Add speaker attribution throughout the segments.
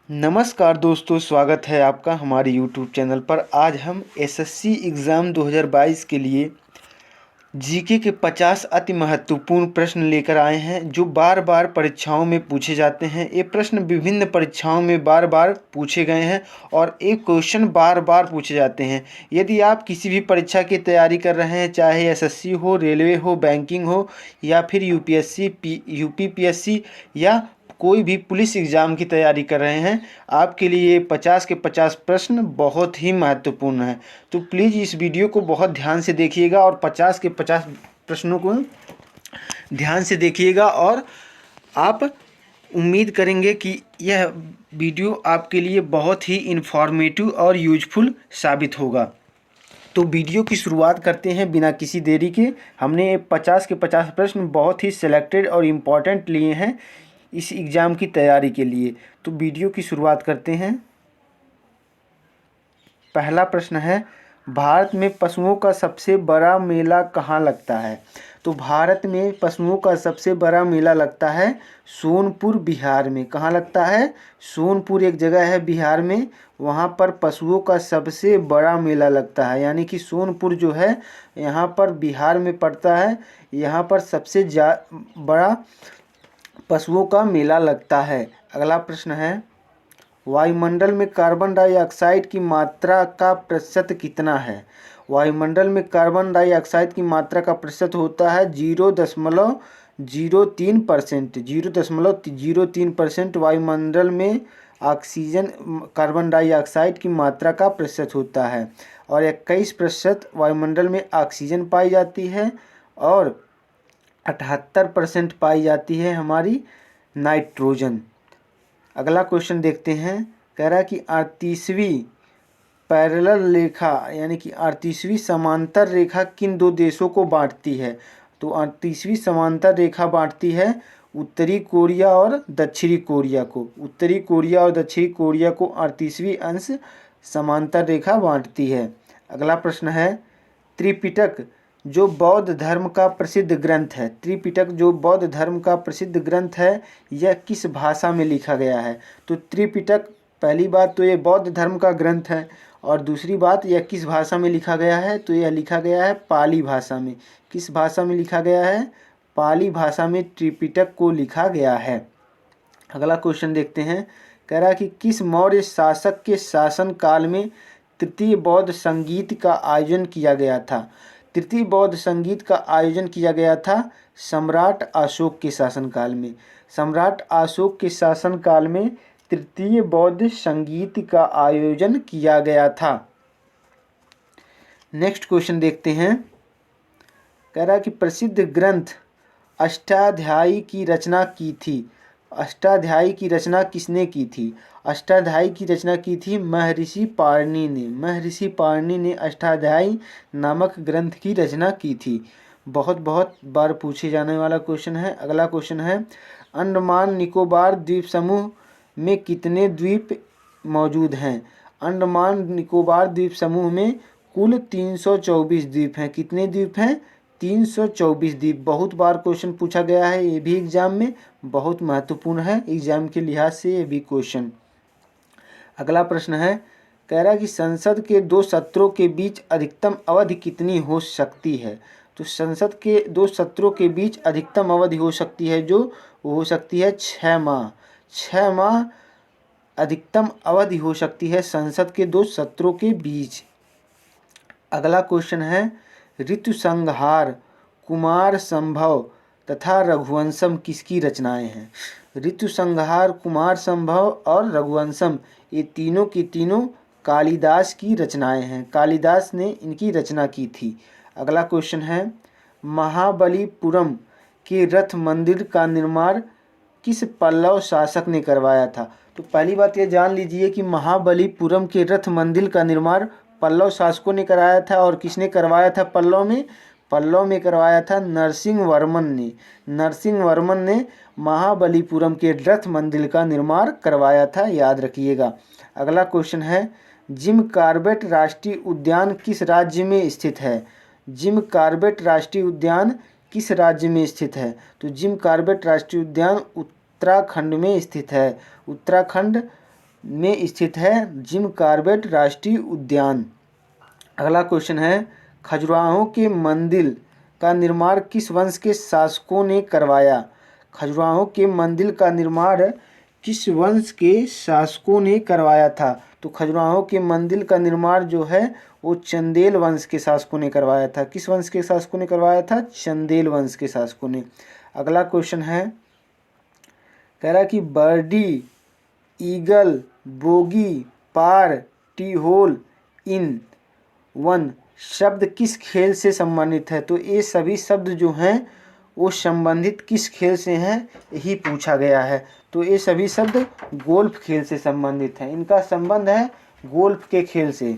Speaker 1: नमस्कार दोस्तों, स्वागत है आपका हमारे यूट्यूब चैनल पर। आज हम एसएससी एग्ज़ाम 2022 के लिए जीके के 50 अति महत्वपूर्ण प्रश्न लेकर आए हैं जो बार बार परीक्षाओं में पूछे जाते हैं। ये प्रश्न विभिन्न परीक्षाओं में बार बार पूछे गए हैं और एक क्वेश्चन बार बार पूछे जाते हैं। यदि आप किसी भी परीक्षा की तैयारी कर रहे हैं, चाहे एसएससी हो, रेलवे हो, बैंकिंग हो या फिर यूपीएससी, यूपीपीएससी या कोई भी पुलिस एग्ज़ाम की तैयारी कर रहे हैं, आपके लिए 50 के 50 प्रश्न बहुत ही महत्वपूर्ण हैं। तो प्लीज़ इस वीडियो को बहुत ध्यान से देखिएगा और 50 के 50 प्रश्नों को ध्यान से देखिएगा और आप उम्मीद करेंगे कि यह वीडियो आपके लिए बहुत ही इन्फॉर्मेटिव और यूजफुल साबित होगा। तो वीडियो की शुरुआत करते हैं बिना किसी देरी के। हमने 50 के 50 प्रश्न बहुत ही सिलेक्टेड और इम्पॉर्टेंट लिए हैं इस एग्ज़ाम की तैयारी के लिए। तो वीडियो की शुरुआत करते हैं। पहला प्रश्न है, भारत में पशुओं का सबसे बड़ा मेला कहाँ लगता है? तो भारत में पशुओं का सबसे बड़ा मेला लगता है सोनपुर, बिहार में। कहाँ लगता है? सोनपुर एक जगह है बिहार में, वहाँ पर पशुओं का सबसे बड़ा मेला लगता है। यानी कि सोनपुर जो है यहाँ पर बिहार में पड़ता है, यहाँ पर सबसे बड़ा पशुओं का मेला लगता है। अगला प्रश्न है, वायुमंडल में कार्बन डाइऑक्साइड की मात्रा का प्रतिशत कितना है? वायुमंडल में कार्बन डाइऑक्साइड की मात्रा का प्रतिशत होता है 0.03%। 0.03% वायुमंडल में ऑक्सीजन कार्बन डाइऑक्साइड की मात्रा का प्रतिशत होता है और 21% वायुमंडल में ऑक्सीजन पाई जाती है और 78% पाई जाती है हमारी नाइट्रोजन। अगला क्वेश्चन देखते हैं। कह रहा है कि 38वीं पैरेलल रेखा यानी कि 38वीं समांतर रेखा किन दो देशों को बांटती है? तो 38वीं समांतर रेखा बांटती है उत्तरी कोरिया और दक्षिणी कोरिया को। उत्तरी कोरिया और दक्षिणी कोरिया को 38वीं अंश समांतर रेखा बांटती है। अगला प्रश्न है, त्रिपिटक जो बौद्ध धर्म का प्रसिद्ध ग्रंथ है, त्रिपिटक जो बौद्ध धर्म का प्रसिद्ध ग्रंथ है, यह किस भाषा में लिखा गया है? तो त्रिपिटक, पहली बात तो ये बौद्ध धर्म का ग्रंथ है और दूसरी बात यह किस भाषा में लिखा गया है? तो यह लिखा गया है पाली भाषा में। किस भाषा में लिखा गया है? पाली भाषा में त्रिपिटक को लिखा गया है। अगला क्वेश्चन देखते हैं। कह रहा है कि किस मौर्य शासक के शासनकाल में तृतीय बौद्ध संगीत का आयोजन किया गया था? तृतीय बौद्ध संगीत का आयोजन किया गया था सम्राट अशोक के शासनकाल में। सम्राट अशोक के शासनकाल में तृतीय बौद्ध संगीत का आयोजन किया गया था। नेक्स्ट क्वेश्चन देखते हैं। कह रहा है कि प्रसिद्ध ग्रंथ अष्टाध्यायी की रचना की थी। अष्टाध्यायी की रचना किसने की थी? अष्टाध्यायी की रचना की थी महर्षि पाणिनि ने। महर्षि पाणिनि ने अष्टाध्यायी नामक ग्रंथ की रचना की थी। बहुत बार पूछे जाने वाला क्वेश्चन है। अगला क्वेश्चन है, अंडमान निकोबार द्वीप समूह में कितने द्वीप मौजूद हैं? अंडमान निकोबार द्वीप समूह में कुल 324 द्वीप हैं। कितने द्वीप हैं? 324 द्वीप। बहुत बार क्वेश्चन पूछा गया है ये भी एग्जाम में, बहुत महत्वपूर्ण है एग्जाम के लिहाज से ये भी क्वेश्चन। अगला प्रश्न है, कह रहा है कि संसद के दो सत्रों के बीच अधिकतम अवधि कितनी हो सकती है? तो संसद के दो सत्रों के बीच अधिकतम अवधि हो सकती है जो वो हो सकती है 6 माह। 6 माह अधिकतम अवधि हो सकती है संसद के दो सत्रों के बीच। अगला क्वेश्चन है, ऋतुसंहार, कुमार संभव तथा रघुवंशम किसकी रचनाएं हैं? ऋतुसंहार, कुमार संभव और रघुवंशम ये तीनों की तीनों कालिदास की रचनाएं हैं। कालिदास ने इनकी रचना की थी। अगला क्वेश्चन है, महाबलीपुरम के रथ मंदिर का निर्माण किस पल्लव शासक ने करवाया था? तो पहली बात ये जान लीजिए कि महाबलीपुरम के रथ मंदिर का निर्माण पल्लव शासकों ने कराया था। और किसने करवाया था पल्लव में? पल्लव में करवाया था नरसिंह वर्मन ने। नरसिंह वर्मन ने महाबलीपुरम के रथ मंदिर का निर्माण करवाया था, याद रखिएगा। अगला क्वेश्चन है, जिम कॉर्बेट राष्ट्रीय उद्यान किस राज्य में स्थित है? जिम कॉर्बेट राष्ट्रीय उद्यान किस राज्य में स्थित है? तो जिम कॉर्बेट राष्ट्रीय उद्यान उत्तराखंड में स्थित है। उत्तराखंड में स्थित है जिम कॉर्बेट राष्ट्रीय उद्यान। अगला क्वेश्चन है, खजुराहो के मंदिर का निर्माण किस वंश के शासकों ने करवाया? खजुराहो के मंदिर का निर्माण किस वंश के शासकों ने करवाया था? तो खजुराहो के मंदिर का निर्माण जो है वो चंदेल वंश के शासकों ने करवाया था। किस वंश के शासकों ने करवाया था? चंदेल वंश के शासकों ने। अगला क्वेश्चन है, कह रहा है कि birdie, eagle, bogey, par, tee hole, इन वन शब्द किस खेल से संबंधित है? तो ये सभी शब्द जो हैं वो संबंधित किस खेल से हैं यही पूछा गया है। तो ये सभी शब्द गोल्फ खेल से संबंधित हैं, इनका संबंध है गोल्फ के खेल से।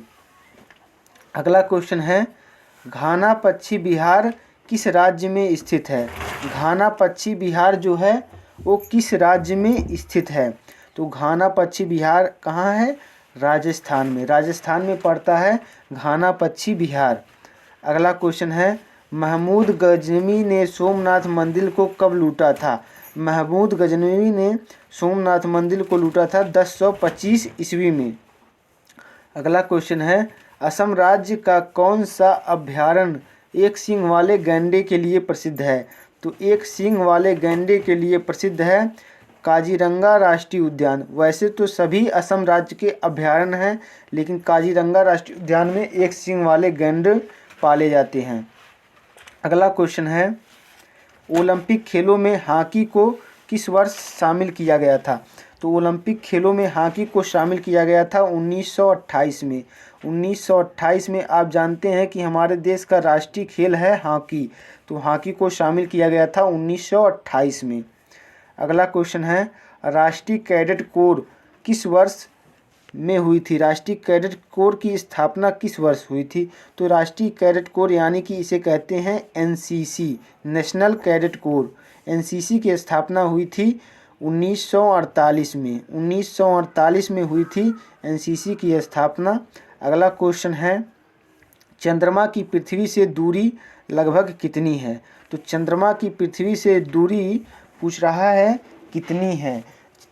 Speaker 1: अगला क्वेश्चन है, घाना पक्षी विहार किस राज्य में स्थित है? घाना पक्षी विहार जो है वो किस राज्य में स्थित है? तो घाना पक्षी विहार कहाँ है? राजस्थान में। राजस्थान में पड़ता है घाना पक्षी विहार। अगला क्वेश्चन है, महमूद गजनवी ने सोमनाथ मंदिर को कब लूटा था? महमूद गजनवी ने सोमनाथ मंदिर को लूटा था 1025 ईस्वी में। अगला क्वेश्चन है, असम राज्य का कौन सा अभयारण्य एक सींग वाले गैंडे के लिए प्रसिद्ध है? तो एक सींग वाले गैंडे के लिए प्रसिद्ध है काजीरंगा राष्ट्रीय उद्यान। वैसे तो सभी असम राज्य के अभयारण्य हैं, लेकिन काजीरंगा राष्ट्रीय उद्यान में एक सींग वाले गैंडे पाले जाते हैं। अगला क्वेश्चन है, ओलंपिक खेलों में हॉकी को किस वर्ष शामिल किया गया था? तो ओलंपिक खेलों में हॉकी को शामिल किया गया था 1928 में। 1928 में आप जानते हैं कि हमारे देश का राष्ट्रीय खेल है हॉकी, तो हॉकी को शामिल किया गया था 1928 में। अगला क्वेश्चन है, राष्ट्रीय कैडेट कोर किस वर्ष में हुई थी? राष्ट्रीय कैडेट कोर की स्थापना किस वर्ष हुई थी? तो राष्ट्रीय कैडेट कोर यानी कि इसे कहते हैं NCC, national cadet corps. NCC की स्थापना हुई थी 1948 में। 1948 में हुई थी एनसीसी की स्थापना। अगला क्वेश्चन है, चंद्रमा की पृथ्वी से दूरी लगभग कितनी है? तो चंद्रमा की पृथ्वी से दूरी पूछ रहा है कितनी है?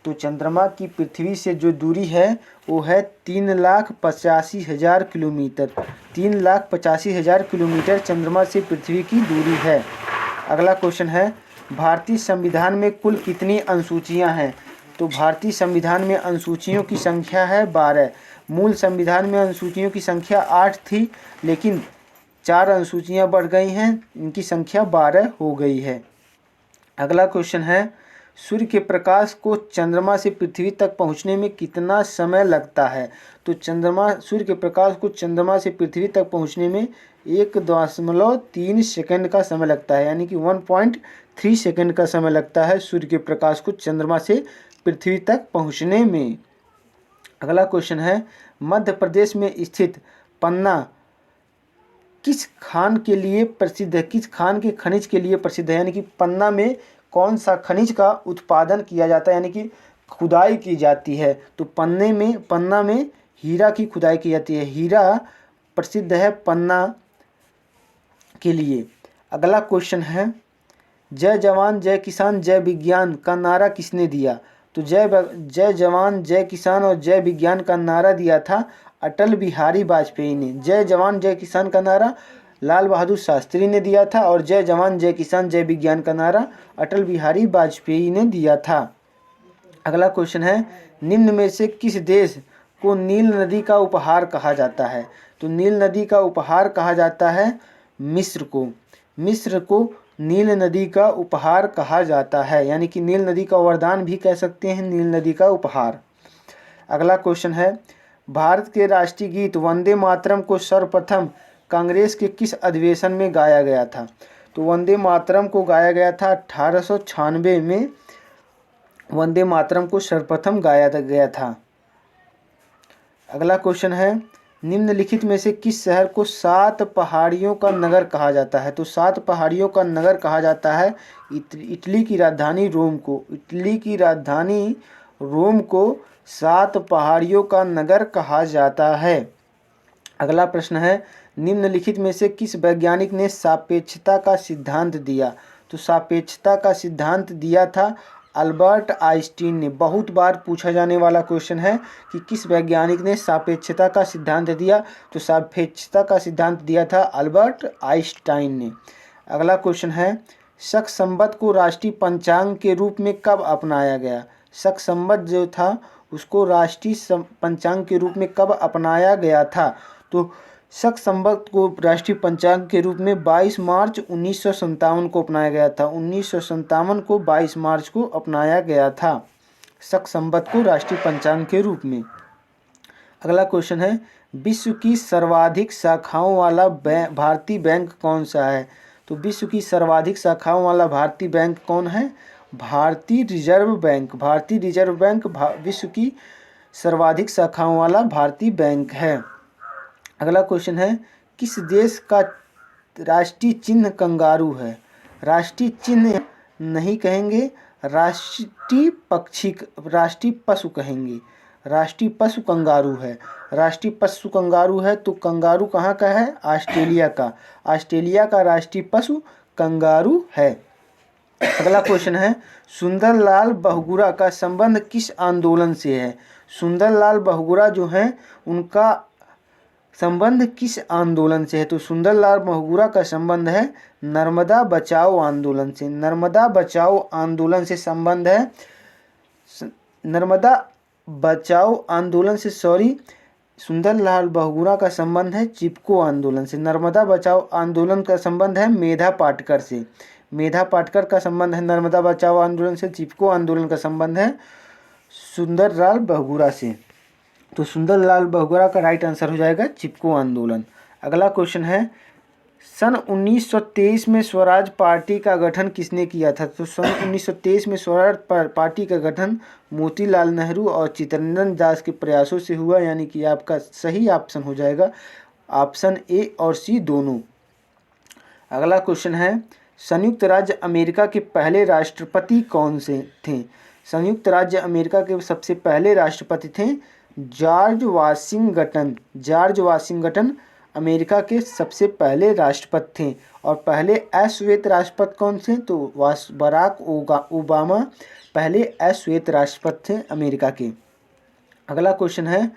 Speaker 1: तो चंद्रमा की पृथ्वी से जो दूरी है वो है 3,85,000 किलोमीटर। 3,85,000 किलोमीटर चंद्रमा से पृथ्वी की दूरी है। अगला क्वेश्चन है, भारतीय संविधान में कुल कितनी अनुसूचियां हैं? तो भारतीय संविधान में अनुसूचियों की संख्या है 12। मूल संविधान में अनुसूचियों की संख्या 8 थी, लेकिन 4 अनुसूचियां बढ़ गई हैं, इनकी संख्या 12 हो गई है। अगला क्वेश्चन है, सूर्य के प्रकाश को चंद्रमा से पृथ्वी तक पहुंचने में कितना समय लगता है? तो सूर्य के प्रकाश को चंद्रमा से पृथ्वी तक पहुंचने में 1.3 सेकंड का समय लगता है, यानी कि 1.3 सेकंड का समय लगता है सूर्य के प्रकाश को चंद्रमा से पृथ्वी तक पहुंचने में। अगला क्वेश्चन है, मध्य प्रदेश में स्थित पन्ना किस खान के लिए प्रसिद्ध है? किस खान के खनिज के लिए प्रसिद्ध है? यानी कि पन्ना में कौन सा खनिज का उत्पादन किया जाता है, यानी कि खुदाई की जाती है? तो पन्ना में हीरा की खुदाई की जाती है। हीरा प्रसिद्ध है पन्ना के लिए। अगला क्वेश्चन है, जय जवान जय किसान जय विज्ञान का नारा किसने दिया? तो जय जवान जय किसान और जय विज्ञान का नारा दिया था अटल बिहारी वाजपेयी ने। जय जवान जय किसान का नारा लाल बहादुर शास्त्री ने दिया था और जय जवान जय किसान जय विज्ञान का नारा अटल बिहारी वाजपेयी ने दिया था। अगला क्वेश्चन है, निम्न में से किस देश को नील नदी का उपहार कहा जाता है? तो नील नदी का उपहार कहा जाता है मिस्र को। मिस्र को नील नदी का उपहार कहा जाता है, यानी कि नील नदी का वरदान भी कह सकते हैं, नील नदी का उपहार। अगला क्वेश्चन है, भारत के राष्ट्रीय गीत वंदे मातरम को सर्वप्रथम कांग्रेस के किस अधिवेशन में गाया गया था? तो वंदे मातरम को गाया गया था 1896 में। वंदे मातरम को सर्वप्रथम गाया गया था। अगला क्वेश्चन है, निम्नलिखित में से किस शहर को 7 पहाड़ियों का नगर कहा जाता है? तो 7 पहाड़ियों का नगर कहा जाता है इटली की राजधानी रोम को। इटली की राजधानी रोम को 7 पहाड़ियों का नगर कहा जाता है। अगला प्रश्न है, निम्नलिखित में से किस वैज्ञानिक ने सापेक्षता का सिद्धांत दिया? तो सापेक्षता का सिद्धांत दिया था अल्बर्ट आइंस्टीन ने। बहुत बार पूछा जाने वाला क्वेश्चन है कि किस वैज्ञानिक ने सापेक्षता का सिद्धांत दिया, तो सापेक्षता का सिद्धांत दिया था अल्बर्ट आइंस्टाइन ने। अगला क्वेश्चन है, शक संवत को राष्ट्रीय पंचांग के रूप में कब अपनाया गया? शक संवत जो था उसको राष्ट्रीय पंचांग के रूप में कब अपनाया गया था? तो शक संवत को राष्ट्रीय पंचांग के रूप में 22 मार्च 1957 को अपनाया गया था। 1957 को 22 मार्च को अपनाया गया था शक संवत को राष्ट्रीय पंचांग के रूप में। अगला क्वेश्चन है, विश्व की सर्वाधिक शाखाओं वाला भारतीय बैंक कौन सा है? तो विश्व की सर्वाधिक शाखाओं वाला भारतीय बैंक कौन है? भारतीय रिजर्व बैंक। भारतीय रिजर्व बैंक विश्व की सर्वाधिक शाखाओं वाला भारतीय बैंक है। अगला क्वेश्चन है, किस देश का राष्ट्रीय चिन्ह कंगारू है? राष्ट्रीय चिन्ह नहीं कहेंगे, राष्ट्रीय पशु कहेंगे। राष्ट्रीय पशु कंगारू है। राष्ट्रीय पशु कंगारू है, तो कंगारू कहाँ का है? ऑस्ट्रेलिया का। ऑस्ट्रेलिया का राष्ट्रीय पशु कंगारू है। अगला क्वेश्चन है, सुंदरलाल बहुगुणा का संबंध किस आंदोलन से है? सुंदरलाल बहुगुणा जो हैं उनका संबंध किस आंदोलन से है? तो सुंदरलाल बहुगुणा का संबंध है नर्मदा बचाओ आंदोलन से। नर्मदा बचाओ आंदोलन से संबंध है। नर्मदा बचाओ आंदोलन से सुंदरलाल बहुगुणा का संबंध है चिपको आंदोलन से। नर्मदा बचाओ आंदोलन का संबंध है मेधा पाटकर से। मेधा पाटकर का संबंध है नर्मदा बचाओ आंदोलन से। चिपको आंदोलन का संबंध है सुंदरलाल बहुगुणा से। तो सुंदरलाल बहुगुणा का राइट आंसर हो जाएगा चिपको आंदोलन। अगला क्वेश्चन है, सन 1923 में स्वराज पार्टी का गठन किसने किया था? तो सन 1923 में स्वराज पार्टी का गठन मोतीलाल नेहरू और चित्तरंजन दास के प्रयासों से हुआ, यानी कि आपका सही ऑप्शन हो जाएगा ऑप्शन ए और सी दोनों। अगला क्वेश्चन है, संयुक्त राज्य अमेरिका के पहले राष्ट्रपति कौन से थे? संयुक्त राज्य अमेरिका के सबसे पहले राष्ट्रपति थे George Washington. George Washington America के सबसे पहले राष्ट्रपति थे। और पहले अश्वेत राष्ट्रपति कौन थे? तो बराक ओबामा पहले अश्वेत राष्ट्रपति थे अमेरिका के। अगला क्वेश्चन है,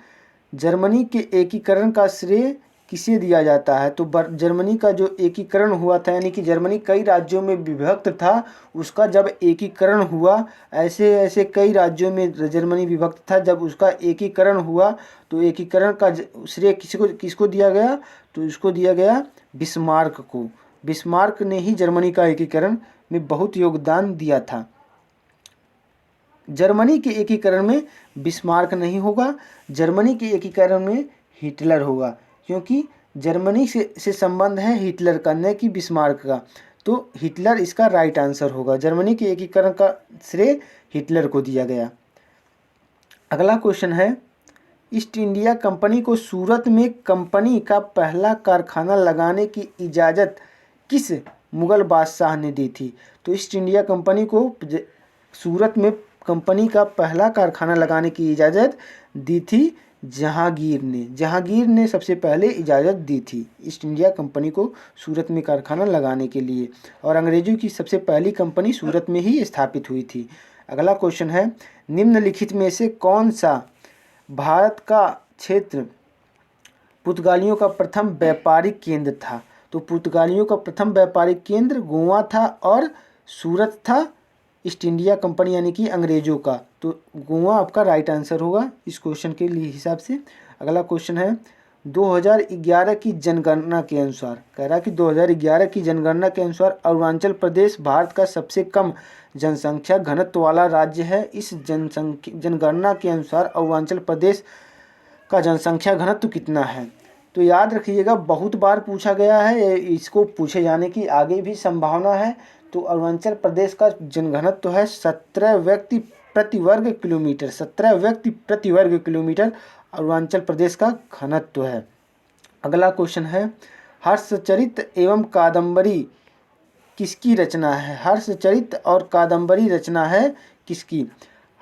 Speaker 1: जर्मनी के एकीकरण का श्रेय किसे दिया जाता है? तो जर्मनी का जो एकीकरण हुआ था, यानी कि जर्मनी कई राज्यों में विभक्त था, उसका जब एकीकरण हुआ, ऐसे ऐसे कई राज्यों में जर्मनी विभक्त था, जब उसका एकीकरण हुआ तो एकीकरण का श्रेय किसको दिया गया? तो इसको दिया गया बिस्मार्क को। बिस्मार्क ने ही जर्मनी का एकीकरण में बहुत योगदान दिया था। जर्मनी के एकीकरण में बिस्मार्क नहीं होगा, जर्मनी के एकीकरण में हिटलर होगा, क्योंकि जर्मनी से संबंध है हिटलर का, न कि बिस्मार्क का। तो हिटलर इसका राइट आंसर होगा। जर्मनी के एकीकरण का श्रेय हिटलर को दिया गया। अगला क्वेश्चन है, ईस्ट इंडिया कंपनी को सूरत में कंपनी का पहला कारखाना लगाने की इजाज़त किस मुग़ल बादशाह ने दी थी? तो ईस्ट इंडिया कंपनी को सूरत में कंपनी का पहला कारखाना लगाने की इजाज़त दी थी जहांगीर ने। जहांगीर ने सबसे पहले इजाज़त दी थी ईस्ट इंडिया कंपनी को सूरत में कारखाना लगाने के लिए, और अंग्रेज़ों की सबसे पहली कंपनी सूरत में ही स्थापित हुई थी। अगला क्वेश्चन है, निम्नलिखित में से कौन सा भारत का क्षेत्र पुर्तगालियों का प्रथम व्यापारिक केंद्र था? तो पुर्तगालियों का प्रथम व्यापारिक केंद्र गोवा था और सूरत था ईस्ट इंडिया कंपनी यानी कि अंग्रेज़ों का। तो गोवा आपका राइट आंसर होगा इस क्वेश्चन के लिए हिसाब से। अगला क्वेश्चन है, 2011 की जनगणना के अनुसार, कह रहा है कि 2011 की जनगणना के अनुसार अरुणाचल प्रदेश भारत का सबसे कम जनसंख्या घनत्व वाला राज्य है। इस जनगणना के अनुसार अरुणाचल प्रदेश का जनसंख्या घनत्व कितना है? तो याद रखिएगा, बहुत बार पूछा गया है, इसको पूछे जाने की आगे भी संभावना है। तो अरुणाचल प्रदेश का जनघनत्व है 17 व्यक्ति प्रति वर्ग किलोमीटर। 17 व्यक्ति प्रति वर्ग किलोमीटर अरुणाचल प्रदेश का घनत्व है। अगला क्वेश्चन है, हर्षचरित एवं कादम्बरी किसकी रचना है? हर्षचरित और कादम्बरी रचना है किसकी?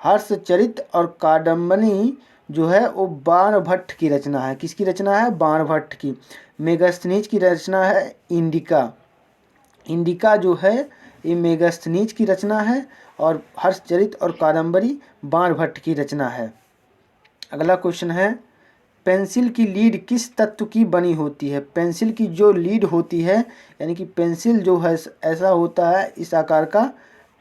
Speaker 1: हर्षचरित और कादम्बरी जो है वो बाणभट्ट की रचना है। किसकी रचना है? बाणभट्ट की। मेगास्थनीज की रचना है इंडिका। इंडिका जो है ये मेगास्थनीज की रचना है और हर्षचरित और कादम्बरी बाणभट्ट की रचना है। अगला क्वेश्चन है, पेंसिल की लीड किस तत्व की बनी होती है? पेंसिल की जो लीड होती है, यानी कि पेंसिल जो है ऐसा होता है इस आकार का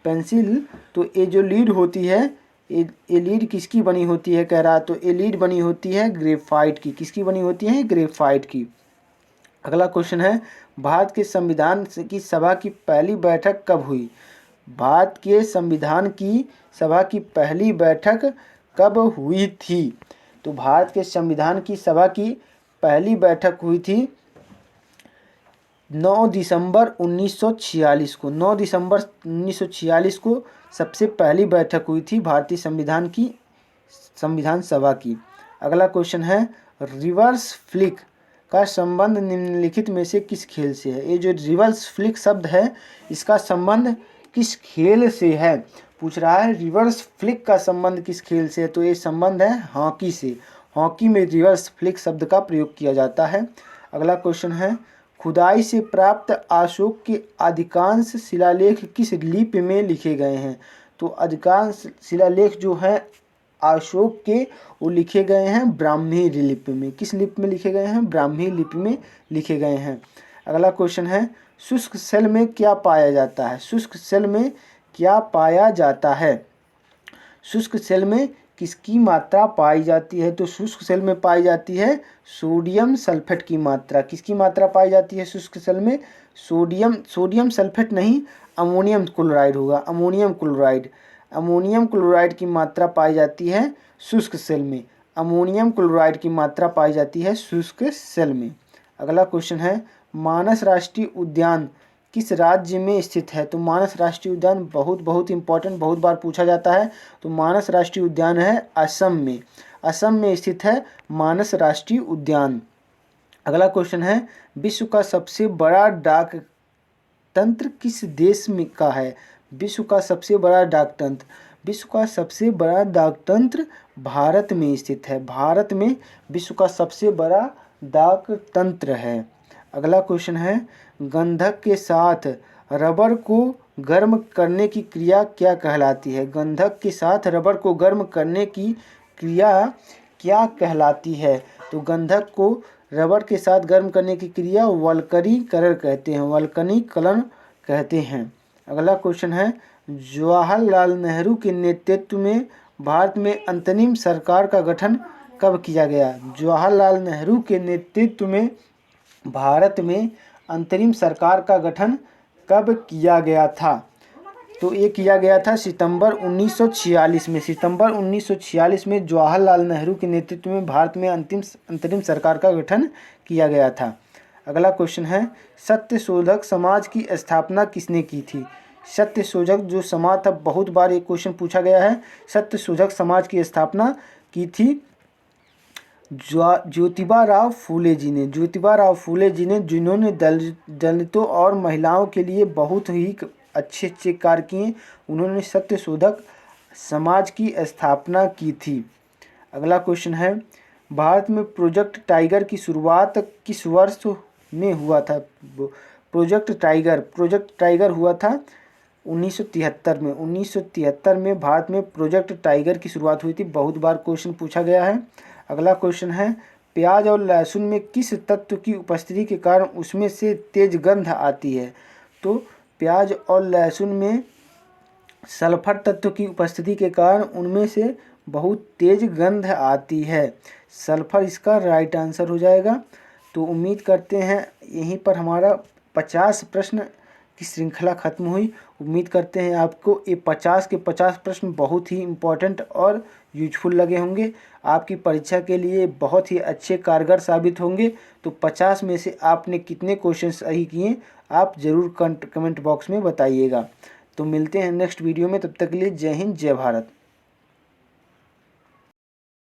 Speaker 1: पेंसिल, तो ये जो लीड होती है ये लीड किसकी बनी होती है कह रहा, तो ये लीड बनी होती है ग्रेफाइट की। किसकी बनी होती है? ग्रेफाइट की। अगला क्वेश्चन है, भारत के संविधान की सभा की पहली बैठक कब हुई? भारत के संविधान की सभा की पहली बैठक कब हुई थी? तो भारत के संविधान की सभा की पहली बैठक हुई थी 9 दिसंबर 1946 को। 9 दिसंबर 1946 को सबसे पहली बैठक हुई थी भारतीय संविधान की संविधान सभा की। अगला क्वेश्चन है, रिवर्स फ्लिक का संबंध निम्नलिखित में से किस खेल से है? ये जो रिवर्स फ्लिक शब्द है इसका संबंध किस खेल से है? पूछ रहा है रिवर्स फ्लिक का संबंध किस खेल से है, तो ये संबंध है हॉकी से। हॉकी में रिवर्स फ्लिक शब्द का प्रयोग किया जाता है। अगला क्वेश्चन है, खुदाई से प्राप्त अशोक के अधिकांश शिलालेख किस लिपि में लिखे गए हैं? तो अधिकांश शिलालेख जो है अशोक के वो लिखे गए हैं ब्राह्मी लिपि में। किस लिपि में लिखे गए हैं? ब्राह्मी लिपि में लिखे गए हैं। अगला क्वेश्चन है, शुष्क सेल में क्या पाया जाता है? शुष्क सेल में क्या पाया जाता है? शुष्क सेल में किसकी मात्रा पाई जाती है? तो शुष्क सेल में पाई जाती है सोडियम सल्फेट की मात्रा। किसकी मात्रा पाई जाती है शुष्क सेल में? सोडियम सल्फेट नहीं, अमोनियम क्लोराइड होगा। अमोनियम क्लोराइड की मात्रा पाई जाती है शुष्क सेल में। अमोनियम क्लोराइड की मात्रा पाई जाती है शुष्क सेल में। अगला क्वेश्चन है, मानस राष्ट्रीय उद्यान किस राज्य में स्थित है? तो मानस राष्ट्रीय उद्यान बहुत इंपॉर्टेंट, बहुत बार पूछा जाता है। तो मानस राष्ट्रीय उद्यान है असम में। असम में स्थित है मानस राष्ट्रीय उद्यान। अगला क्वेश्चन है, विश्व का सबसे बड़ा डाक तंत्र किस देश में का है? विश्व का सबसे बड़ा डाक तंत्र भारत में स्थित है। भारत में विश्व का सबसे बड़ा डाक तंत्र है। अगला क्वेश्चन है, गंधक के साथ रबर को गर्म करने की क्रिया क्या कहलाती है? गंधक के साथ रबर को गर्म करने की क्रिया क्या कहलाती है? तो गंधक को रबर के साथ गर्म करने की क्रिया वल्कनीकरण कहते हैं। अगला क्वेश्चन है, जवाहरलाल नेहरू के नेतृत्व में भारत में अंतरिम सरकार का गठन कब किया गया? जवाहरलाल नेहरू के नेतृत्व में भारत में अंतरिम सरकार का गठन कब किया गया था? तो ये किया गया था सितंबर 1946 में। सितंबर 1946 में जवाहरलाल नेहरू के नेतृत्व में भारत में अंतरिम सरकार का गठन किया गया था। अगला क्वेश्चन है, सत्यशोधक समाज की स्थापना किसने की थी? सत्यशोधक जो समाज था, बहुत बार ये क्वेश्चन पूछा गया है। सत्यशोधक समाज की स्थापना की थी ज्योतिबा राव फूले जी ने। जिन्होंने दलितों और महिलाओं के लिए बहुत ही अच्छे कार्य किए, उन्होंने सत्यशोधक समाज की स्थापना की थी। अगला क्वेश्चन है, भारत में प्रोजेक्ट टाइगर की शुरुआत किस वर्ष में हुआ था? प्रोजेक्ट टाइगर हुआ था 1973 में। 1973 में भारत में प्रोजेक्ट टाइगर की शुरुआत हुई थी। बहुत बार क्वेश्चन पूछा गया है। अगला क्वेश्चन है, प्याज और लहसुन में किस तत्व की उपस्थिति के कारण उसमें से तेज गंध आती है? तो प्याज और लहसुन में सल्फर तत्व की उपस्थिति के कारण उनमें से बहुत तेज गंध आती है। सल्फर इसका राइट आंसर हो जाएगा। तो उम्मीद करते हैं यहीं पर हमारा 50 प्रश्न की श्रृंखला खत्म हुई। उम्मीद करते हैं आपको ये 50 के 50 प्रश्न बहुत ही इम्पोर्टेंट और यूजफुल लगे होंगे। आपकी परीक्षा के लिए बहुत ही अच्छे कारगर साबित होंगे। तो 50 में से आपने कितने क्वेश्चन सही किए आप ज़रूर कमेंट बॉक्स में बताइएगा। तो मिलते हैं नेक्स्ट वीडियो में, तब तक के लिए जय हिंद जय भारत।